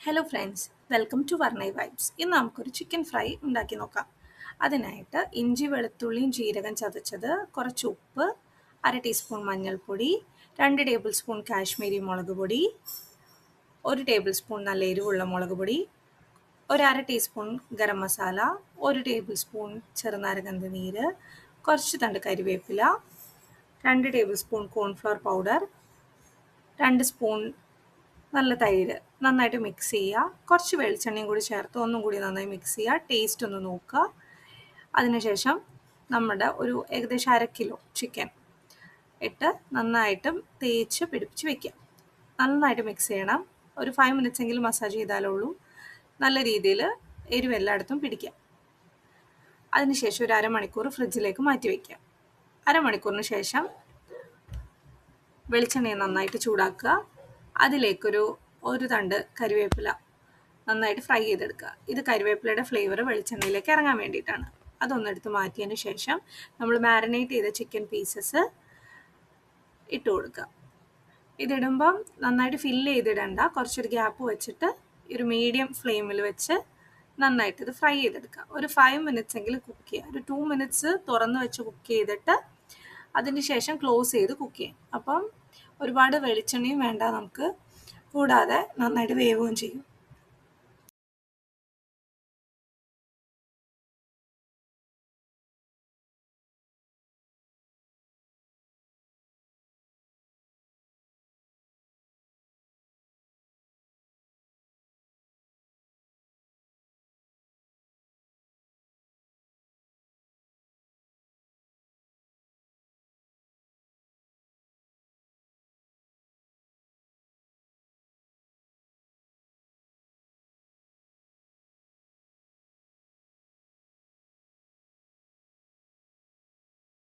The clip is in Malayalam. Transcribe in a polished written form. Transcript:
Hello friends, welcome to Varnai vibes. ഇന്ന് നമുക്കൊരു ചിക്കൻ ഫ്രൈ ഉണ്ടാക്കി നോക്കാം. അതിനായിട്ട് ഇഞ്ചി വെളുത്തുള്ളിയും ജീരകം ചതച്ചത്, കുറച്ച് ഉപ്പ്, 1/2 ടീസ്പൂൺ മഞ്ഞൾപ്പൊടി, 2 ടേബിൾ സ്പൂൺ കാശ്മീരി മുളക് പൊടി, 1 ടേബിൾ സ്പൂൺ നല്ല എരിവുള്ള മുളക് പൊടി, 1/2 teaspoon garam masala, 1 table spoon ചെറുനാരങ്ങ നീര്, കുറച്ച് തണ്ട് കരിവേപ്പില, 2 table spoon cornflour powder, 2 spoon നല്ല തൈര്. നന്നായിട്ട് മിക്സ് ചെയ്യുക. കുറച്ച് വെളിച്ചെണ്ണയും കൂടി ചേർത്ത് ഒന്നും കൂടി നന്നായി മിക്സ് ചെയ്യുക. ടേസ്റ്റ് ഒന്ന് നോക്കുക. അതിനുശേഷം നമ്മുടെ ഒരു ഏകദേശം 1/2 കിലോ ചിക്കൻ ഇട്ട് നന്നായിട്ട് തേച്ച് പിടിപ്പിച്ച് വെക്കുക. നന്നായിട്ട് മിക്സ് ചെയ്യണം. ഒരു 5 മിനിറ്റ്സ് എങ്കിലും മസാജ് ചെയ്താലേ ഉള്ളൂ നല്ല രീതിയിൽ എരിവ് എല്ലായിടത്തും പിടിക്കുക. അതിനുശേഷം ഒരു അരമണിക്കൂർ ഫ്രിഡ്ജിലേക്ക് മാറ്റി വയ്ക്കുക. അരമണിക്കൂറിന് ശേഷം വെളിച്ചെണ്ണയെ നന്നായിട്ട് ചൂടാക്കുക. അതിലേക്കൊരു തണ്ട് കരിവേപ്പില നന്നായിട്ട് ഫ്രൈ ചെയ്തെടുക്കുക. ഇത് കരിവേപ്പിലയുടെ ഫ്ലേവർ വെളിച്ചെണ്ണയിലേക്ക് ഇറങ്ങാൻ വേണ്ടിയിട്ടാണ്. അതൊന്നെടുത്ത് മാറ്റിയതിന് ശേഷം നമ്മൾ മാരിനേറ്റ് ചെയ്ത ചിക്കൻ പീസസ് ഇട്ട് കൊടുക്കുക. ഇതിടുമ്പം നന്നായിട്ട് ഫില്ല് ചെയ്തിടണ്ട, കുറച്ചൊരു ഗ്യാപ്പ് വെച്ചിട്ട് ഒരു മീഡിയം ഫ്ലെയിമിൽ വെച്ച് നന്നായിട്ട് ഇത് ഫ്രൈ ചെയ്തെടുക്കുക. ഒരു 5 മിനിറ്റ്സ് എങ്കിലും കുക്ക് ചെയ്യുക. ഒരു 2 മിനിറ്റ്സ് തുറന്ന് വെച്ച് കുക്ക് ചെയ്തിട്ട് അതിന് ശേഷം ക്ലോസ് ചെയ്ത് കുക്ക് ചെയ്യാം. അപ്പം ഒരുപാട് വെളിച്ചെണ്ണയും വേണ്ട നമുക്ക്, കൂടാതെ നന്നായിട്ട് വേവുകയും ചെയ്യും.